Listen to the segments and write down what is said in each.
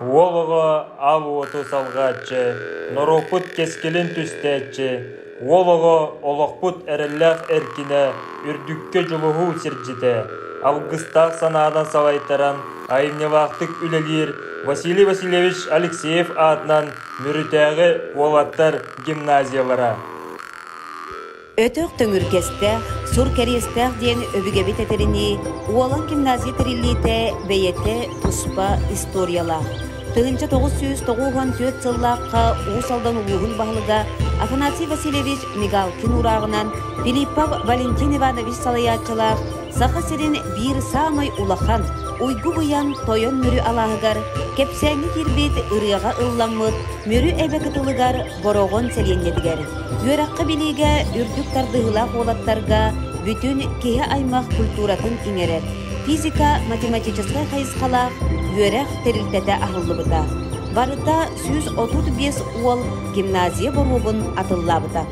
Уолого ал оту салгачы, норопут кескелин түстәчі, уолого олоқпут әрілләқ әркіне, үрдүкке жолуғу сирджите, алгыстақ санадан салайтаран, айымневақтық үлелер Василий Васильевич Алексеев атынан мүрітәғі уолаттар гимназиялара. Өтөк төңүркестәк, сур кәрестәк ден өбігебет әтеріні, уолан гимназия тіріліте бейете туспа историялар. Тыгынча 994 сыллаққа уусалдан улуғын бағылыға Афанасий Васильевич Мигалкин урағынан Филиппов Валентин Иванович салаятчылақ сақа серін бір самай улахан уйгу бұян тойон мүрі алағығар кепсәңі кербет ұрыға ылламыд мүрі әбәкітілігар бороғын сәленетігер. Үйраққа білеге үрдік тардығылақ олаттарға бүтін кеге аймақ культуратын кеңерет. Физика, математическай қайысқалақ үйрәқ тәрілтәді ағылы бұта. Барыта 135 уол гимназия боруғын атылла бұта.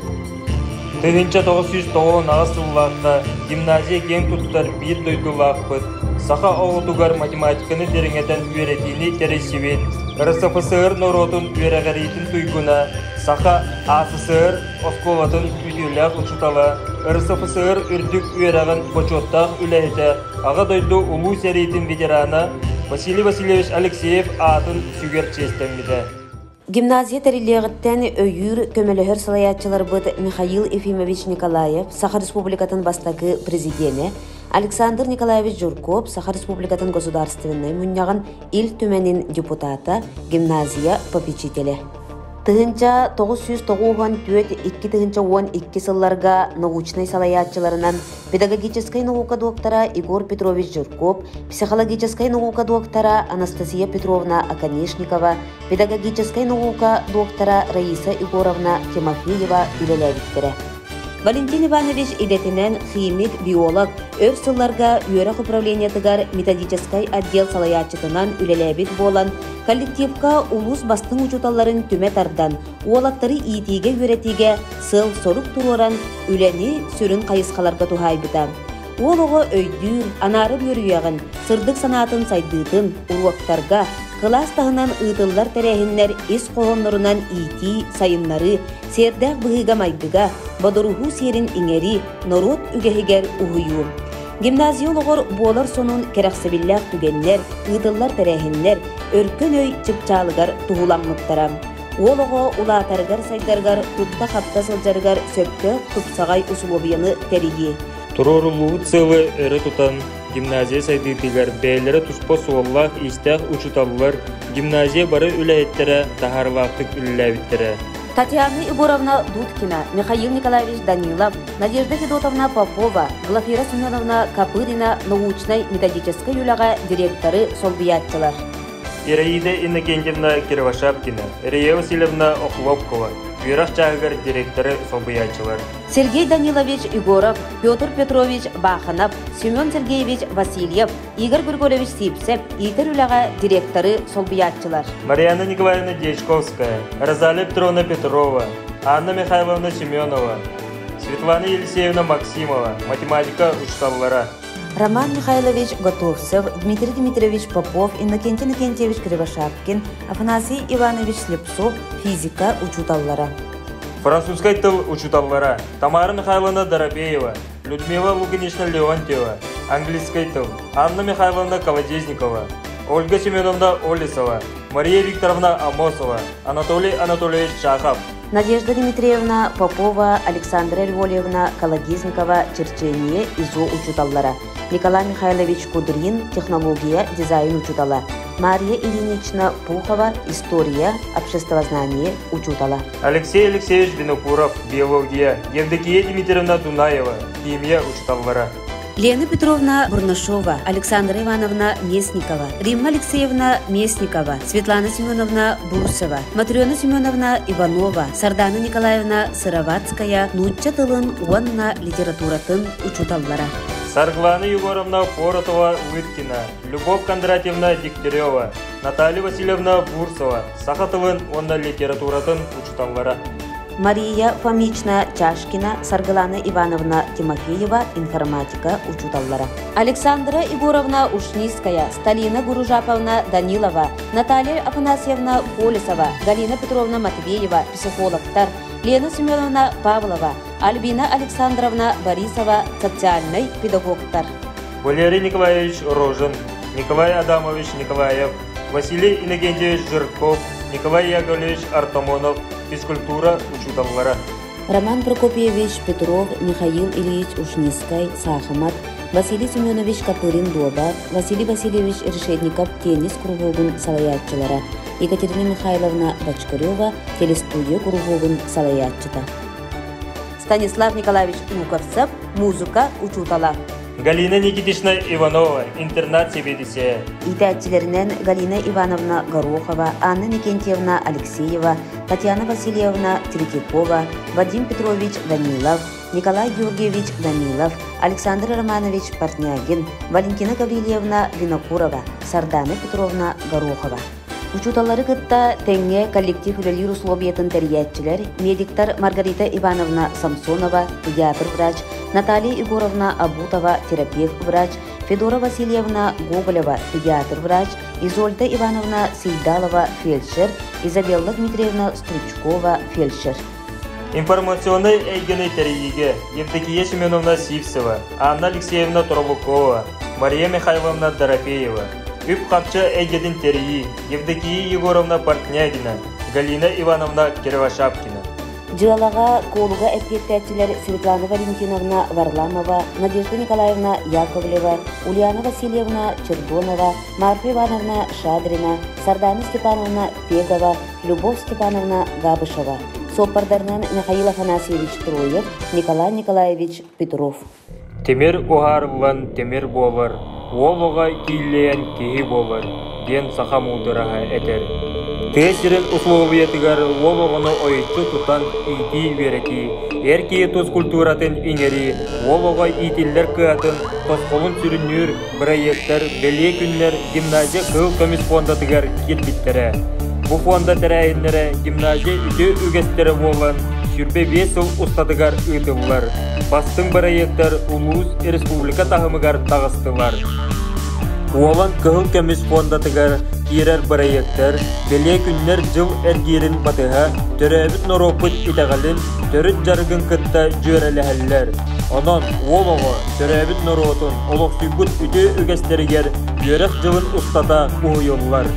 Тыгынча 990 ағысыллаққа гимназия кен тұттар бір дойдылақ бұд. Сақа оғытуғар математиканы деріңетен үйретіні тересевет. РСФСР норотын үйрәғаретін тұйгына, Сақа АССР осколатын үйділәқ ұчытала, РСФСР үрдік үйрәғын почоттақ үләйті, аға дойду ұлу сәретін ветераны Василий Васильевич Алексеев атын сүгер честемді. Гимназия тәрелеғіттен өйір көмелігір салаятчылар бұд Михаил Ефимович Николаев, Саха Республикатын бастағы президенті, Александр Николаевич Журков, Саха Республикатын государственный мұняғын ил төменін депутата, гимназия попечителі. Тыгынча 994-2012 сылларга научный салаятчыларынан педагогической наука доктора Игорь Петрович Журков, психологической наука доктора Анастасия Петровна Оконешникова, педагогической наука доктора Раиса Егоровна Тимофеева үлеләбіттірі. Валентин Иванович идетинен химик, биолог, өв сылларга үйерек управлениятыгар методическай отдел салаятчытынан үлеләбит болан, коллективка улус бастың учуталарын түмә тардан, уолаттары итиге үйретиге сыл сорук туроран үләни сүрін қайысқаларга тухайбыта. Уолого өйдүр, анары бөрүйяғын, сырдық санатын сайдыдын, уруактарга, класс тағынан ұйтылдар тәрәхінлер ес қоғынларынан ити, сайынлары, сердәқ бұғыға майдыға, бадыруху серін иңері, народ үгәхігер ұғыю. Гимназиологор болар сонун керақсабилләқ түгенлер, ұйтылдар тәрәхінлер, өркін өй чыпчалығар тұғыламмыттара. Олығы улатарғар сайдарғар, тұтта қапта сылжарғар сөпті тұпсағай ұсылобияны тәріге. Турорулуğu цылы өрі тұтан гимназия сайдытыгар бәйлері тұспа суоллақ истәқ учуталылар гимназия бары үләйттері тахарлақтық үләйттері. Татьяна Егоровна Дудкина, Михаил Николаевич Данилов, Надежда Федотовна Попова, Глафира Семеновна Капырина научной методической юляға директоры солбиятчылар. Ираида Иннокентьевна Кировошапкина, Ирия Васильевна Охлопкова, Вирах Чагар директоры солбиятчылар. Сергей Данилович Егоров, Петр Петрович Баханов, Семен Сергеевич Васильев, Игорь Григорьевич Сипсеп, Игорь юляға директоры солбиятчылар. Марьяна Николаевна Дечковская, Розалия Петровна Петрова, Анна Михайловна Семенова, Светлана Елисеевна Максимова, математика учталлара. Роман Михайлович Готовцев, Дмитрий Дмитриевич Попов, Иннокентий Иннокентьевич Кривошапкин, Афанасий Иванович Слепцов, физика учуталлара. Французский тыл учуталлара. Тамара Михайловна Доробеева, Людмила Луганична Леонтьева, английский тыл. Анна Михайловна Колодезникова, Ольга Семеновна Олесова, Мария Викторовна Амосова, Анатолий Анатольевич Шахов. Надежда Дмитриевна Попова, Александра Львовна Колодезникова, Черчение, ИЗО учуталлара. Николай Михайлович Кудрин, технология, дизайн учутала. Мария Ильинична Пухова, история, обществознание учутала. Алексей Алексеевич Винокуров, биология. Евдокия Дмитриевна Дунаева, химия учуталлара. Лена Петровна Бурнашова, Александра Ивановна Местникова, Римма Алексеевна Местникова, Светлана Семеновна Бурсова, Матрена Семеновна Иванова, Сардана Николаевна Сыроватская, Нучча тылын уанна литературатын учуталлара. Сарглана Егоровна Поротова Выткина, Любовь Кондратьевна Дегтярева, Наталья Васильевна Бурсова, Сахатовын онна литературатын учуталлара. Мария Фомична Чашкина, Саргалана Ивановна Тимофеева, информатика учуталлара. Александра Егоровна Ушниская, Сталина Гуружаповна Данилова, Наталья Афанасьевна Полисова, Галина Петровна Матвеева, психологтар, Лена Семеновна Павлова, Альбина Александровна Борисова, социальный педагогтар. Валерий Николаевич Рожин, Николай Адамович Николаев, Василий Иннокентьевич Жирков, Николай Яковлевич Артамонов, физкультура учуталлара. Роман Прокопьевич Петров, Михаил Ильич Ушнискай, Сахамат, Василий Семенович Капырин Доба, Василий Васильевич Решетников, теннис кругогун салаятчылара, Екатерина Михайловна Бочкарева, телестудия кругогун салаятчыта. Станислав Николаевич Луковцев, музыка учутала. Галина Никитична Иванова, интернат себедисе. Итәтчилеринен Галина Ивановна Горохова, Анна Никентьевна Алексеева, Татьяна Васильевна Третьякова, Вадим Петрович Данилов, Николай Георгиевич Данилов, Александр Романович Портнягин, Валентина Гаврилевна Винокурова, Сардана Петровна Горохова. Учуталары кытта теңге коллектив үлелер условиятын тәриятчилер, медиктар Маргарита Ивановна Самсонова, педиатр врач, Наталья Егоровна Абутова, терапевт врач, Федора Васильевна Гоголева, педиатр врач, Изольда Ивановна Сейдалова, фельдшер, Изабелла Дмитриевна Стручкова, фельдшер. Информационный эйгены тәрийге Евдокия Семеновна Сивцева, Анна Алексеевна Торобукова, Мария Михайловна Дорофеева. Үп қапчы әйгедін тәрейі Евдокия Егоровна Портнягина, Галина Ивановна Кировошапкина. Джилалага колуга эппеттәтчилер Светлана Валентиновна Варламова, Надежда Николаевна Яковлева, Ульяна Васильевна Чердонова, Марфа Ивановна Шадрина, Сардана Степановна Пегова, Любовь Степановна Габышева. Сопардарнан Михаил Афанасьевич Троев, Николай Николаевич Петров. Темир уғарылан темир болар, олуға кейлеян кейі болар, ден сақа мұлдыраға әтер. Тесірін условиятығар олуғыны ойытты тұтан ити верети, әркейі тоз культуратын иңері, олуға итиллер кыатын, тосқолын сүріннер, проекттар, беле күнлер, гимназия қыл комис фондатығар кетбіттері. Бұл фонда тәрәйінлері гимназия үті үгестері болан, Сүрбе 5 жыл ұстадығар ұйтылылар. Бастың проекттар Улус Республика тағымығар тағыстылар. Олан кығыл көміс фондатығар керер проекттар, беле күнлер жыл әргерін батыға, төрәбіт норопыт итағалын, төріт жарғын кытта жөрәліхәлілер. Онан олығы төрәбіт норотын олық сүйбіт үті үгестерігер жөрек жылын ұстада ұйылылар.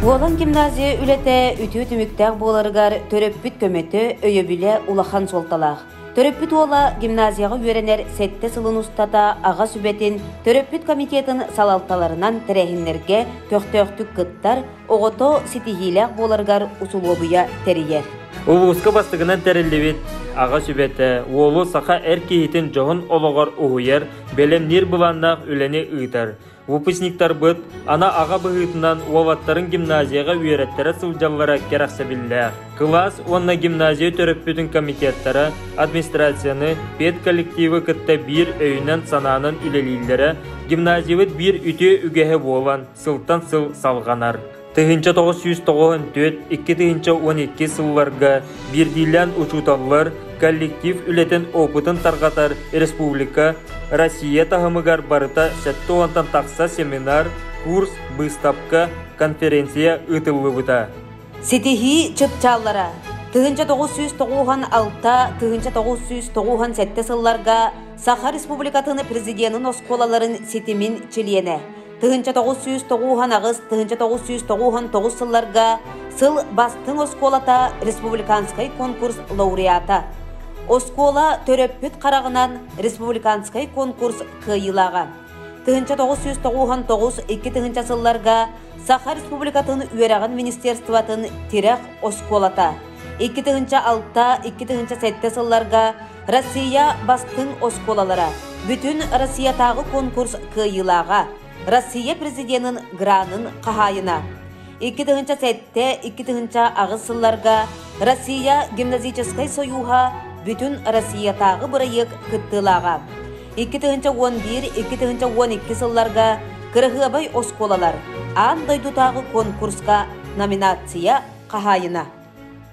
Уолан гимназия үлете үтү түмүктәк боларыгар төрөппүт көмөтө өйөбүле улахан солталақ. Төрөппүт ола гимназияға үйренер сетте сылын устата аға сүбетін төрөппүт комитетін салалталарынан тәрәхінлерге төқтөқтік кыттар оғото ситихиләк боларыгар усулобуя тәрiyер. Улуска бастығынан тәрелдевет аға сүбеті олу сақа әркейетін жоғын олығар оғыяр белемнер бұланнақ өлене ұйтар. Выпускниктар бұд, ана аға бұғытынан олаттарын гимназияға үйреттері сылжаллара керақсабілләр. Класс онна гимназия төрөппүтін комитеттары, администрацияны, пет коллективі кітті бір өйінен сананын үлелейлері, гимназиявыд бір үте үгеhe болан, сылтан сыл салғанар. 1994-2012 сылларға бірдейлен учуталлар, коллектив үлетін опытын тарғатар республика, Россия тағымығар барыта шәтті онтан тақса семинар, курс, выставка, конференция ұтылы бұта. Сетихи чыпчаллара 1996-1997 сылларға Саха Республикатыны президентін осколаларын сетимин чилиене. 1999-1999 сылларға сыл бастың осколата республиканскай конкурс лауреата. Оскола төрөппүт қарағынан республиканскай конкурс кыйылаға. 1999-2000 сылларға Саха Республикатын үйерағын министерстватын тирек осколата. 2006-2007 сылларға Россия бастың осколалара. Бүтін Россиятағы конкурс кыйылаға. Россия президентінің гранын қағайына. 2007-2008 сылларға Россия гимназическай союға бүтін Россиятағы бұрайық күттілаға. 2011-2012 сылларға Кырғыбай осколалар андайдутағы конкурсқа номинация қағайына.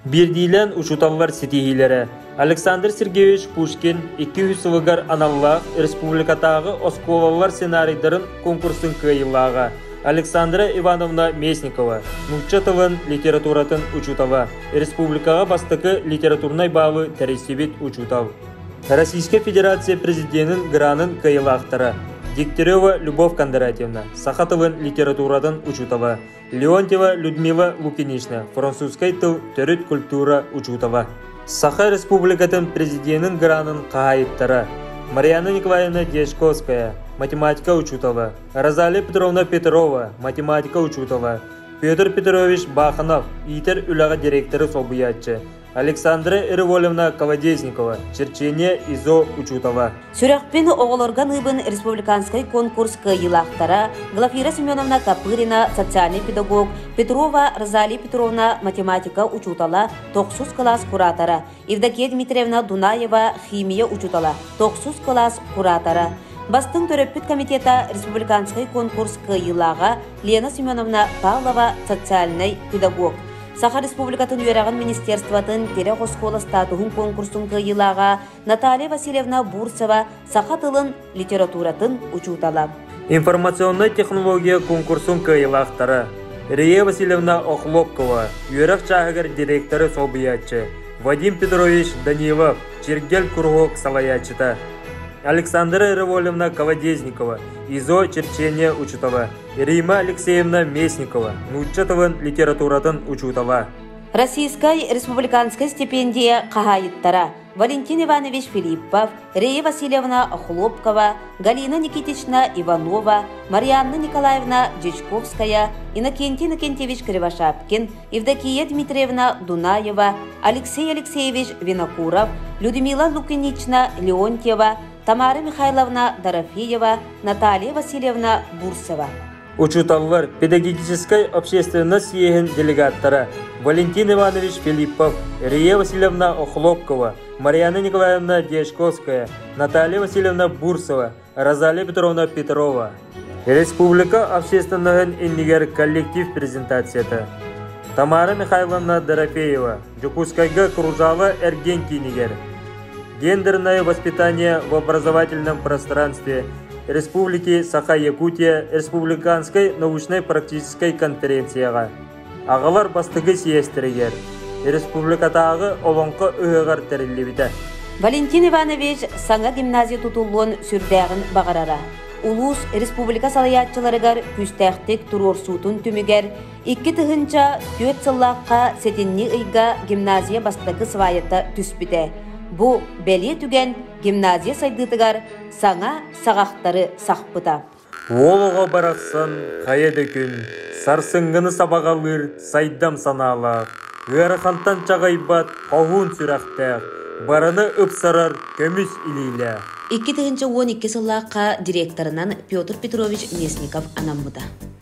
Бірдейлен учуталлар сетихилері Александр Сергеевич Пушкин 200 сылығар аналлақ республикатағы осколалар сценарийдарын конкурсын кыйылаға. Александра Ивановна Месникова, Нучатовын литературатын учутава, республикаға бастықы литературнай балы тәресебет учутав. Российская Федерация президентінің гранын кыйылақтары. Дегтярева Любовь Кондратьевна, Сахатовын литературатын учутава, Леонтьева Людмила Лукинична, французскай тыл төрет культура учутава. Саха Республикатын президентінің гранын қағайыттары. Марьяна Николаевна Дешковская, математика учутова, Розалия Петровна Петрова, математика учутова, Петр Петрович Баханов, итер үлаға директоры солбуятчы, Александра Ирволевна Колодезникова, черчение ИЗО учутова. Сүрәқпен оғылырған ұйбын республиканскай конкурс кыйылақтара Глафира Семеновна Капырина, социальный педагог, Петрова Розалия Петровна, математика учутала, 9 класс куратора, Евдокия Дмитриевна Дунаева, химия учутала, 9 класс куратора. Бастың төрөппүт комитета республиканскай конкурс кыйылаға Лена Семеновна Павлова, социальный педагог. Саха Республикатын үйерағын министерстватын терек оскола статуғын конкурсын кыйылаға Наталья Васильевна Бурсова, Саха тылын литературатын учутала. Информационный технология конкурсын кыйылақтары. Рия Васильевна Охлопкова, үйерақ чағығыр директоры солбиятчы. Вадим Петрович Данилов, Чергел Кургок салаячыта. Александра Ирволевна Колодезникова, ИЗО черчение учутова, Рима Алексеевна Месникова, Нучатовын литературатын учутова. Российская республиканская стипендия қағайыттара Валентин Иванович Филиппов, Рея Васильевна Хлопкова, Галина Никитична Иванова, Марьяна Николаевна Дичковская, Иннокентий Иннокентьевич Кривошапкин, Евдокия Дмитриевна Дунаева, Алексей Алексеевич Винокуров, Людмила Лукинична Леонтьева, Тамара Михайловна Дорофеева, Наталья Васильевна Бурсова. Учуталлар педагогической общественности ехен делегаттары Валентин Иванович Филиппов, Рия Васильевна Охлопкова, Марьяна Николаевна Дешковская, Наталья Васильевна Бурсова, Розалия Петровна Петрова. Республика общественного иннигер коллектив презентацияты. Тамара Михайловна Дорофеева, Жукускайга Кружава Эргентинигер. Гендерное воспитание в образовательном пространстве Республики Саха-Якутия Республиканской научной практической конференцияға. Ағалар бастығы сиестерегер. Республикатағы олонқы ұғығар тәрелі біті. Валентин Иванович саңа гимназия тұтылуын сүрдәғін бағарара. Улус республика салаятчыларыгар күстәхтик турорсутун түмүгер 2 тыгынча 4 сыллаққа сетинни ыйга гимназия бастакы свайыта түспүтэ. Бу беле түген гимназия сайдытыгар саңа сағақтары сақпыта. Олуға барақсан қаяды күн, сарсыңғыны сабағалыр сайдам санала. Ғарахантан чағайбат қауын сүрақтақ, бараны ыпсарар көміс илейлі. 2012 сыллаққа директорынан Петр Петрович Местников анамбыда.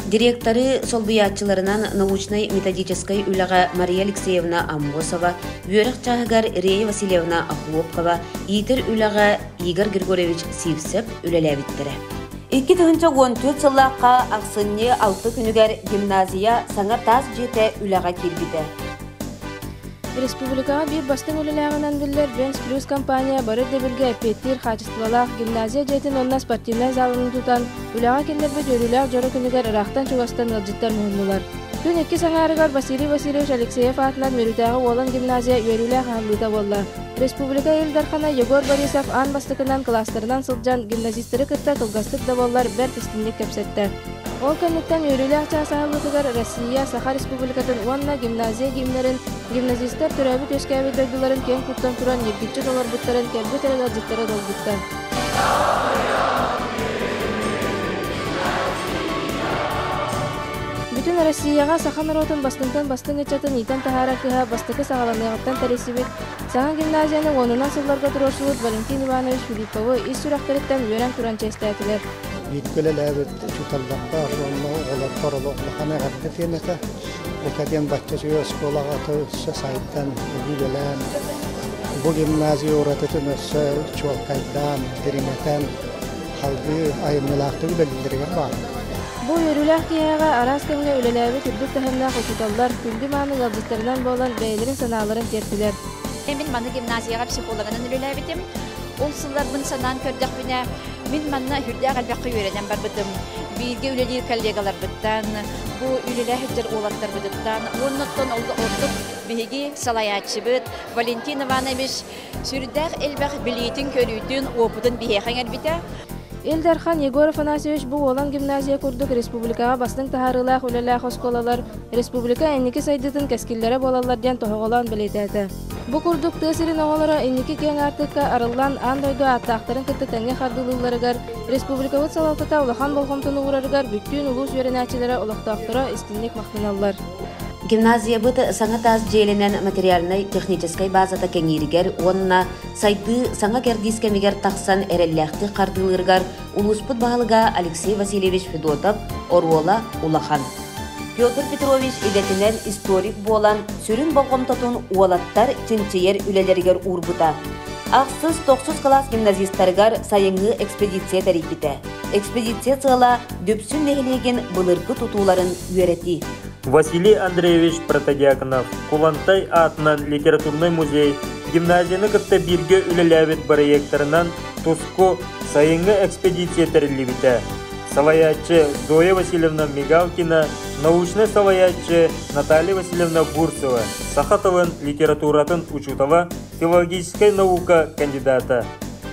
Директоры солбуятчыларынан научно-методической үліға Мария Алексеевна Амбосова, Вёрек чағығар Рея Васильевна Ахлопкова, Итер үліға Игорь Григорьевич Сивсеп үлеләбіттірі. 2014 сыллаққа ақсынне 6 күнігер гимназия саңа таз жете үліға келбіді. Республикаға bir бастың үліләғынан білдер Венс Плюс компания бары дебілге Петтир Хачествалақ гимназия жетін онна спортивный залының тұтан үліға келдербі жөріләқ жоры күнігер ырақтан чуғастан ғылжыттар мұғынылар. Күн 2 саңарығар Василий Васильевич Алексеев атынан мөрітағы олан гимназия үйеріләқ ғалыда болла. Республика елдархана Егор Борисов ан бастықынан кластерынан сылджан гимназистері кітті тұлғастық да боллар бәр тестінлік кәпсетті. Ол кәнеттен үйеріләқ часағылығығар Россия, Саха Республикатын уанна гимназия гимнерін, гимназистер түрәбі төскәбі дойдыларын кен күттен тұран ергітчі долар бұттарын кәлбі тәрі ғалжыттары долгыттан. Бүтін Россияға Сахан ротын бастың ечатын итен тахара кыха бастықы сағаланығыттан тәресібет. Саған гимназияның онынан сылларға тұрушылыд Валентин Иванович Филипповы ис сүрақтырыттан өрен тұран чәстәтілер. Биткөлі ләбіт чуталдаққа жонны олар қорылы олақаны ғарты тенеті. Оқаден баччасы өсколаға төсі сайттан өгілелән. Бұл гимназия оратытын өсі чуалқайдан, дереңетен қалды айымылақты білдірген бар. Бу өрүләх кияга арас кемне үлеләбе түрдүк тәһәмнә хокуталлар күлдү маны галдыстарынан болан бәйләрен санааларын тертилер. Мен маны гимназияга психологынан үлеләбетем. Ул сылларбын санан көрдәк бине. Мен манна хүрдәк албакка өйрәнәм бар битем. Бирге үлелер коллегалар биттан, бу үлеләх җир олаттар биттан. Оннан олдык биги салаячы бит Валентин Иванович сүрдәк элбәх билетин көрүтүн опытын бихәңәр бите. Элдархан Егор Афанасьевич бу олан гимназия курдук республикага бастың тахарылах үлеләх осколалар республика энники сайдытын кәскилләре болалардан тоһоголан билетәте. Бу курдук тәсирин оголара энники кең артыкка арылган андойду аттактарын кытты тәңге хардылыларыгар республикабыт салалтата улахан болгомтуну урарыгар бүттүн улус өренәчеләре олактактыра истинлек мактаналлар. Гимназия быт саңа таз желенен материальной технической базата кеңиригер, онна сайды саңа кердискемигер тақсан әрелләхті қардылыргар улуспыт бағылыға Алексей Васильевич Федотов Оруола Улахан. Петр Петрович идетінен историк болан сүрін болғымтатын уалаттар тінчейер үлелергер урбыта. Ақсыз 9 класс гимназисттаргар сайыңы экспедиция тәріпіті. Экспедиция цыла дөпсін нәхілеген бұлырғы тұтуларын үйереті. Василий Андреевич Протодиаконов, Кулантай атынан литературный музей, гимназияны кытта бирге үлеләбет проекторынан Туско сайыңы экспедиция тәрілебіті. Салаячы Зоя Васильевна Мигалкина, научный салаячы Наталья Васильевна Бурцева, Сахатовын литературатын учутала, филологическая наука кандидата.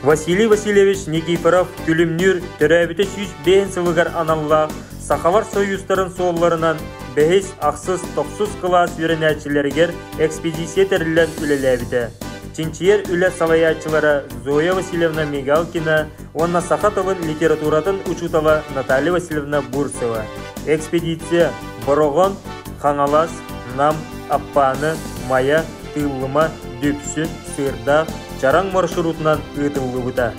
Василий Васильевич Никифоров күлімнүр төрәбіті 105 сылығар аналла, Сахалар союзтарын соолларынан бәйіз ақсыз 9 класс үйренәчілергер экспедиция тәрілен үлеләбіті. Чинчиер үлі салаячылара Зоя Васильевна Мигалкина, онна Сахатовын литературатын учутала Наталья Васильевна Бурцева. Экспедиция Борогон, Хаңалас, Нам, Аппаны, Мая, Тыллыма, Дөпсүн, Сырда, Чараң маршрутынан ұйтылы бұта.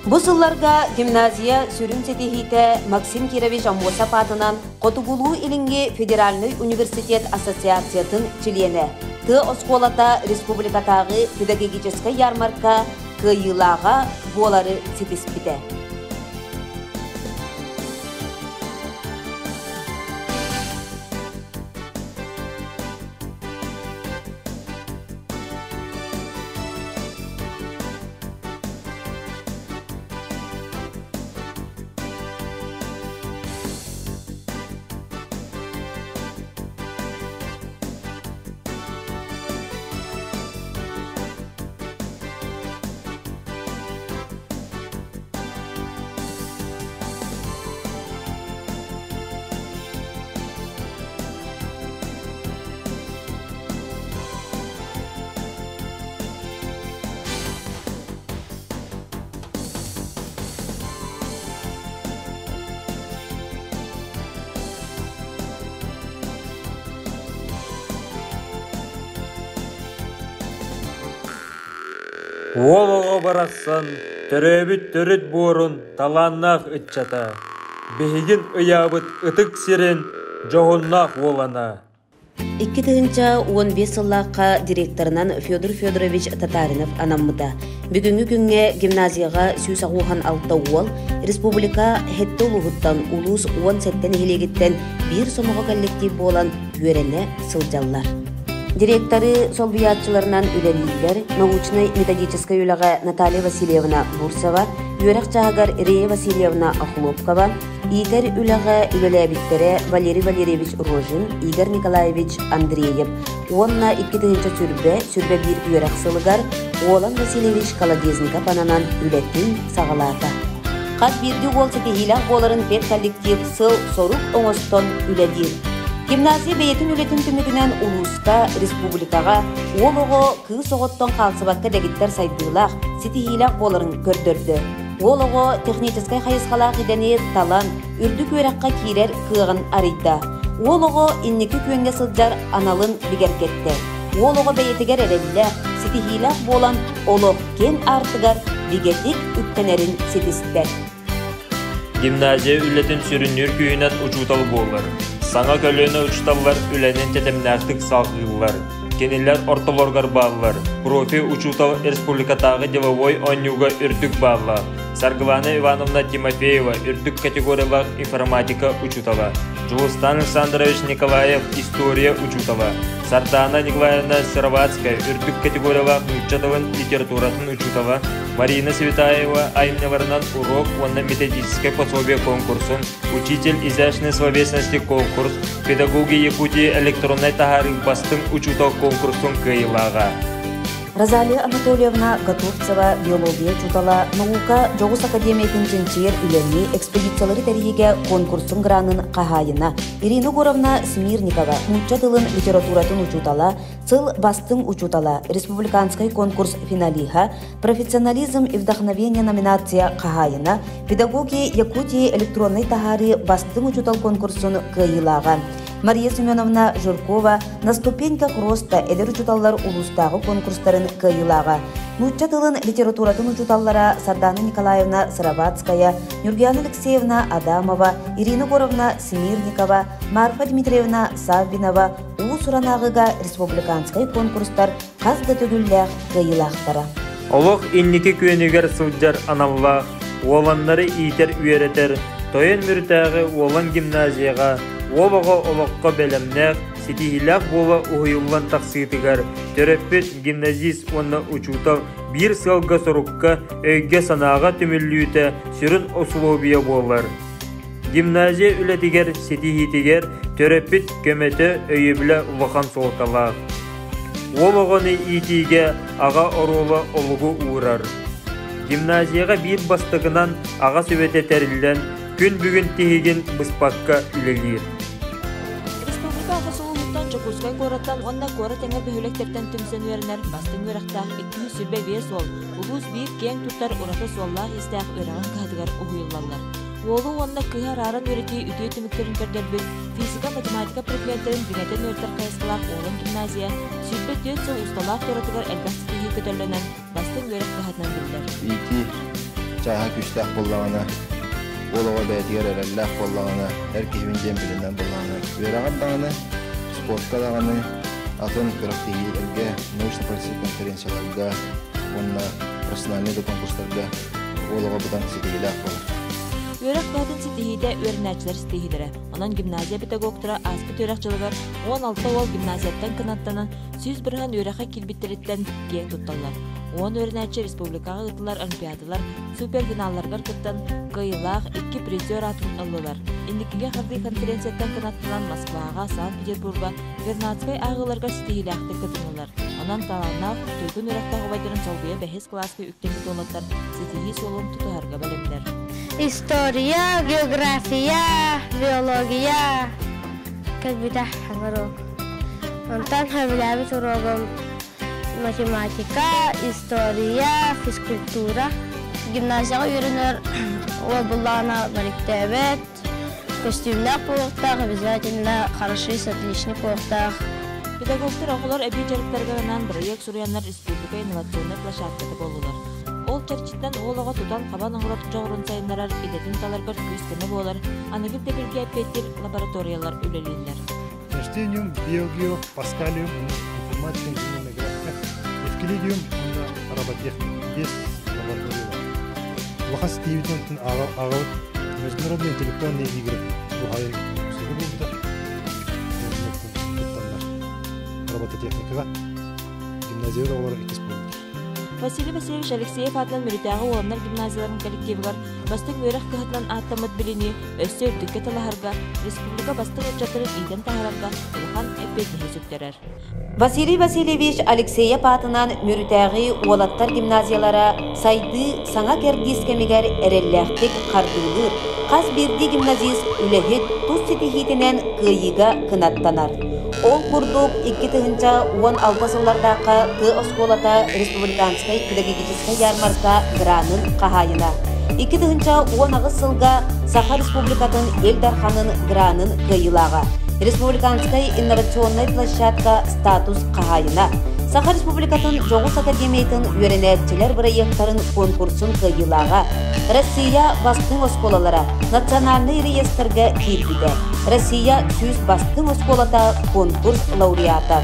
Бу сылларга гимназия сүрүн сетихите Максим Кирович Амбосов атынан Котугулуу илинге Федеральный университет ассоциациятын члене. Ты осколата республикатагы педагогическая ярмарка кыйылага болары сетиспите. Олоға барақсан, төрөбіт төріт борын таланнақ үтчата. Бейгін ұябыт ұтық сирен жоғыннақ олана. 2015 сыллаққа директорынан Федор Федорович Татаринов анаммыта. Бүгінгі күнге гимназияға сүйіс ағуған алты ол, республика хетті ұлығыттан улус 10 сәттен хелегіттен бір сомығы коллектив болан үйеріне сылжаллар. Директоры солбиятчыларынан үлелейлер, научно-методической үліға Наталья Васильевна Бурсова, үйерек жағығар Рея Васильевна Ахлопкова, Игорь үліға үлелебіттері Валерий Валерьевич Рожин, Игорь Николаевич Андреев, онна 2-ші сүрбе бір үйерек сылығар Олан Васильевич Каладезников ананан үлеттін сағалата. Қат бірді ол сетехилақ боларын пет коллектив сыл сорук оңостон үледір. Гимназия бейетін үлетін түмігінен улуска, республикаға, олығы кыз оғыттон қалсыбатқа дәгіттер сайдылақ, сетихилақ боларын көрдірді. Олығы техническай қайысқалақ едені талан, үрдік өраққа кейрер кығын арыйда. Олығы иннекі күйенге сылджар аналын бігеркетті. Олығы бейетігер әрелілер, сетихилақ болан олық кен артығар бігетік үттенерін сетістер. Гимназия үлетін сүрінер күйінен ұчутал болар. Саңа көлөні ұчталар үленен тетемнәқтік сағылар. Кенелер ортолоргар бағылар. Профи ұчутал республикатағы деловой онюға үрдік бағыла. Саргылана Ивановна Тимофеева үрдік категориялар информатика ұчутала. Жулыстан Александрович Николаев история учутала. Сардана Николаевна Сыроватская үрдік категориялар учаталын литературатын учутала. Марина Светаева айневарнан урок онна методическое пособие конкурсын, учитель изящной словесности конкурс, педагоги Якутии электронной тахары бастың учутал конкурсын кайылаға. Розалия Анатольевна Готовцева биология чутала наука Жогус академиятын жинчер үлені экспедициялары тәріге конкурсын гранын қағайына. Ирина Горовна Смирникова муча тылын литературатын учутала, цыл бастың учутала, республиканский конкурс финалиха, профессионализм и вдохновение номинация қағайына, педагоги Якутии электронной тахары бастың учутал конкурсын кайылаға. Мария Семеновна Журкова на ступеньках роста эдер учуталлар улустағы конкурстарын кайылаға. Нуча тылын литературатын учуталлара Сардана Николаевна Сыроватская, Нюргияна Алексеевна Адамова, Ирина Горовна Смирникова, Марфа Дмитриевна Саввинова у суранағыға республиканскай конкурстар қазды түгілләқ кайылақтара. Олық иннекі күйенігер сылджар аналлақ, оланлары итер үйеретер, тойын мүртәғі олан гимназияға, Олығы олыққа бәлемнәқ, сетихилақ болы ұйылан тақсыйтығар, төреппет гимназист онна учутал бір сылға сұрыққа өйге санаға түміллүйті сүрін условия болар. Гимназия үлетігер, сетихитігер, төреппет көметі өйебілі ұлыған соғыталақ. Олығыны итиге аға оролы олығы уырар. Гимназияға бір бастығынан аға сөбете тәрілден күн бүгін тегеген бұспаққа үлелер. Жокускай кораттан онна кора теңер бөхөлектерден түмсен өрінер бастың өріқтақ 200 сүрбе бе сол. Улус бейіп кен тұттар ұраты соллақ істәқ өріған қадығар ұғыйлалар. Олу онна кыхар арын өреті үтей түміктерін көрдербіл, физика-математика предметтерін дүнетен өртер қайысқылақ олын гимназия, сүрбе төт сол ұсталақ торатығар әлбәқ стихи көтерлінен бастың өрік қағатынан білдер. Ити чаға күштәқ болағына, олуға бәйтігер әрәлләқ болағына, әр кейбін жем білінен болағына, өріған дағына, спортқа дағаны, атын көріқтегелерге, научно-практический конференцияларда, онна профессиональный конкурстарда олуға бұдан сетегеләқ болар. Өрек қадын сетегейді өрінәчілер сетегейлері. Онан гимназия педагогтыра аспы төрек жылығар 16 ол гимназияттан кынаттанын сүз бірған өрекқа келбеттереттен кен тұтталар. 10 өрінәчі республикаға ұтылар олимпиадалар, суперфиналларғар күттен қайылақ 2 призер атын ұлылар. Индикіге қарды конференцияттан кынаттанан Москваға, Санкт-Петербурга, Вернадскай ағыларға сетегейләқті күтінілер. Онан таланақ, түйгін өректағы байдырын солбия бәхес классы үктенгі толаттар сетегей солын тұтығарға бәлемдер. Historia, geografia, biologia, kalbita hangaro. Ontan habilabi turogam matematika, historia, fizkultura. Gimnaziyaga yürünür, obullana bariktabet, kostümler koyuqtaq, обязательно хороший, отличный koyuqtaq. Педагогтар оғылар әбей жарықтарғанан проект Сурьяннар Республика инновационный площадкаты болулар. Ол чарчыттан олаға тутан қабан оңылар жоғырын сайынларар идетін таларғар күскені болар, анығыр дебілге әпеттер лабораториялар үлелейлер. Растениум, биогео, паскалиум, информация, информация, эвкилидиум, роботехника, без лабораториялар. Лохас Стивитон ағыл международные интеллектуальные игры. Бұғайы сөгі болды. Робототехникаға гимназияда олар екес болды. Василий Васильевич Алексеев атынан мүрітағы оланар гимназияларын коллективігар бастың өріқ кығытынан аттамыд біліне өсті үрдікке талахарға, республика бастың өтчатырын иден тағарарға ұлған әппетіне сөктерер. Василий Васильевич Алексеев атынан мүрітағы олаттар гимназиялара сайды саңа кердискемегер әрелләқтік қардылыр. Қаз берді гимназист үләхет тұз сетихетінен күйіға кынаттанар. Ол курдук 2016 сыллардақа ты осколата республиканскай педагогическай ярмарка гранын қағайына. 2010 сылға Саха республикатын Елдарханын гранын кыйылаға. Республиканскай инновационный площадка статус қағайына. Саха республикатын Жоғыс академиятын үйренәтчілер проекттарын конкурсын кыйылаға. Россия бастың осколалара национальный реестрге киргиде. Россия сүз бастың осколата конкурс лауреата.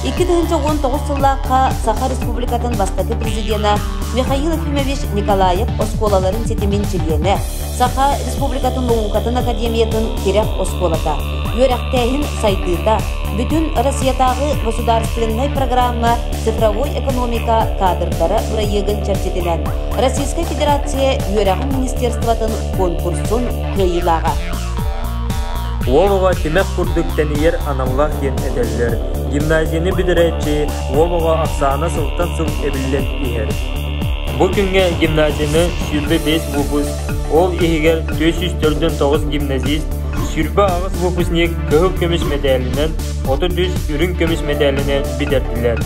2019 сыллаққа Саха республикатын бастығы президента Михаил Ефимович Николаев осколаларын сетемен чилиені. Саха республикатын наукатын академиятын керек осколата. Үйрәқтәйін сайтыда бүтін Россиятағы государственной программа «Цифровой экономика» кадрдары проегін чәрчетінен Российская Федерация үйрәғын министерстватын конкурсын кыйылаға. Олуға темек күрдіктен ер анамлақ ен әдәлілер. Гимназияны бідірәтші олуға ақсағына сылттан сыл әбілден егер. Бұл күнге гимназияны сүрбе 5 вупус, ол егер 409 гимназист, сүрбе ағыз вупусник кығыл көміш медалінен, 30 үрін көміш медалінен бідерділер.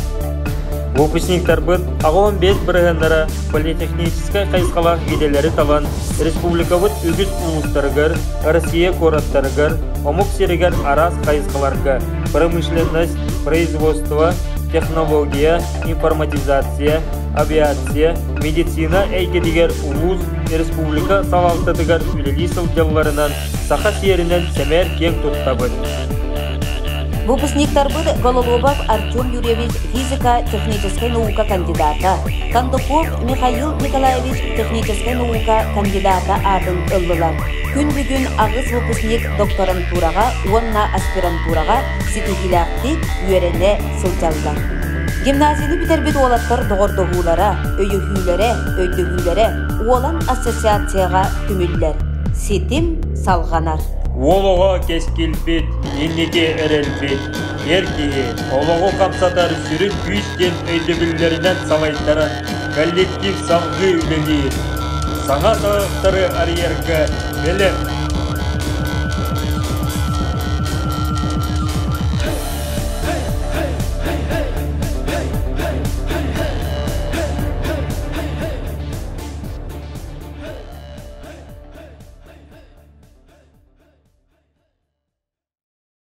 Вупусниктар бұд ағылан 5 бірғандара политехническай қайысқалақ еделері талан республикавыд үгіз ұлыстарығыр, Россия кораттарығыр, омық серігер арас қайысқаларға, промышленность, производство, технология, информатизация, авиация, медицина әйгедігер ұлыз республика салалтыдығыр үлелі сылдяларынан Саха серінен сәмәр кең тұттабыд. Выпускниктар был Гололобов Артем Юрьевич, физико-техническая наука кандидата, Кандуков Михаил Николаевич, техническая наука кандидата атын ыллылар. Күн бүгін ағыз выпускник докторантураға, онна аспирантураға сетігіләқтік үйерене сылталдар. Гимназияны бітербет олаттар доғырдығулара, өйдігілері, олан ассоциацияға түмілдер. Сетім салғанар. Олуға кескілбет, еннеге әрелбет, еркеге, олуғы қамсатар сүрін күйістен өйдігілерінен салайттарын коллектив саңғы үлелер. Саңа сағықтары арьерға, білім,